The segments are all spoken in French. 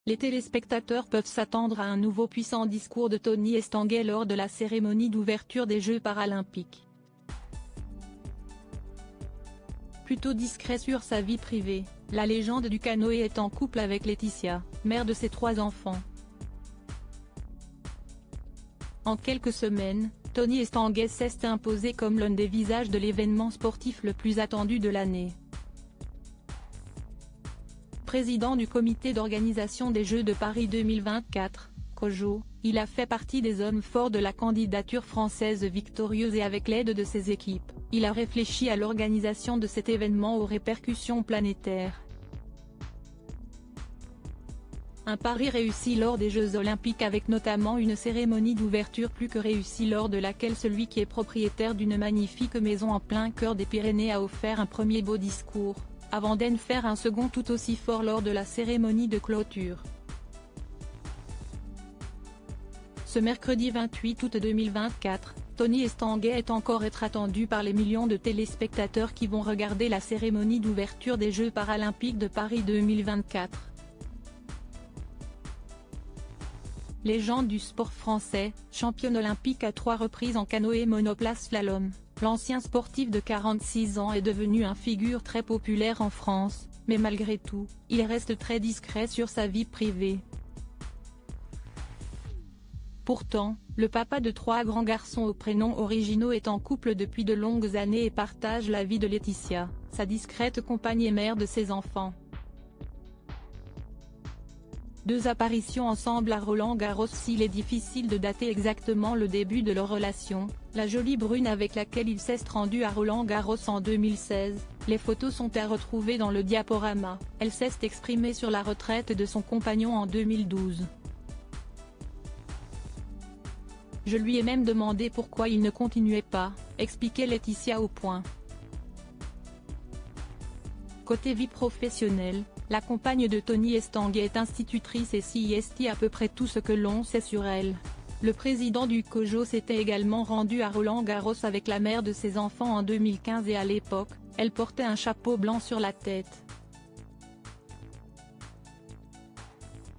Les téléspectateurs peuvent s'attendre à un nouveau puissant discours de Tony Estanguet lors de la cérémonie d'ouverture des Jeux paralympiques. Plutôt discret sur sa vie privée, la légende du canoë est en couple avec Laetitia, mère de ses 3 enfants. En quelques semaines, Tony Estanguet s'est imposé comme l'un des visages de l'événement sportif le plus attendu de l'année. Président du comité d'organisation des Jeux de Paris 2024, COJO, il a fait partie des hommes forts de la candidature française victorieuse et avec l'aide de ses équipes, il a réfléchi à l'organisation de cet événement aux répercussions planétaires. Un pari réussi lors des Jeux Olympiques avec notamment une cérémonie d'ouverture plus que réussie lors de laquelle celui qui est propriétaire d'une magnifique maison en plein cœur des Pyrénées a offert un premier beau discours, avant d'en faire un second tout aussi fort lors de la cérémonie de clôture. Ce mercredi 28 août 2024, Tony Estanguet est encore être attendu par les millions de téléspectateurs qui vont regarder la cérémonie d'ouverture des Jeux paralympiques de Paris 2024. Légende du sport français, championne olympique à 3 reprises en canoë monoplace slalom, l'ancien sportif de 46 ans est devenu une figure très populaire en France, mais malgré tout, il reste très discret sur sa vie privée. Pourtant, le papa de 3 grands garçons aux prénoms originaux est en couple depuis de longues années et partage la vie de Laetitia, sa discrète compagne et mère de ses enfants. 2 apparitions ensemble à Roland-Garros. S'il est difficile de dater exactement le début de leur relation, la jolie brune avec laquelle il s'est rendu à Roland-Garros en 2016, les photos sont à retrouver dans le diaporama. Elle s'est exprimée sur la retraite de son compagnon en 2012. Je lui ai même demandé pourquoi il ne continuait pas, expliquait Laetitia au Point. Côté vie professionnelle, la compagne de Tony Estanguet est institutrice et CIST à peu près tout ce que l'on sait sur elle. Le président du COJO s'était également rendu à Roland-Garros avec la mère de ses enfants en 2015 et à l'époque, elle portait un chapeau blanc sur la tête.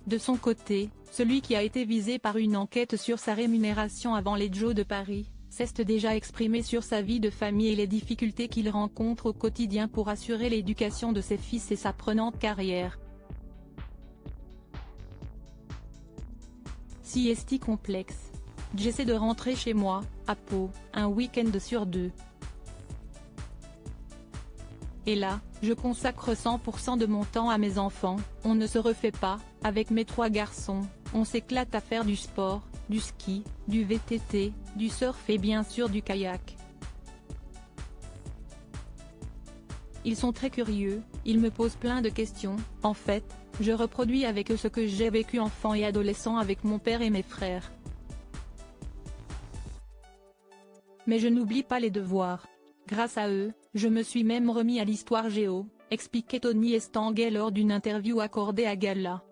De son côté, celui qui a été visé par une enquête sur sa rémunération avant les Jeux de Paris, s'est déjà exprimé sur sa vie de famille et les difficultés qu'il rencontre au quotidien pour assurer l'éducation de ses fils et sa prenante carrière. Siesti complexe. J'essaie de rentrer chez moi, à Pau, un week-end sur 2. Et là, je consacre 100% de mon temps à mes enfants, on ne se refait pas, avec mes 3 garçons, on s'éclate à faire du sport, du ski, du VTT, du surf et bien sûr du kayak. Ils sont très curieux, ils me posent plein de questions, en fait, je reproduis avec eux ce que j'ai vécu enfant et adolescent avec mon père et mes frères. Mais je n'oublie pas les devoirs. Grâce à eux, je me suis même remis à l'histoire géo, expliquait Tony Estanguet lors d'une interview accordée à Gala.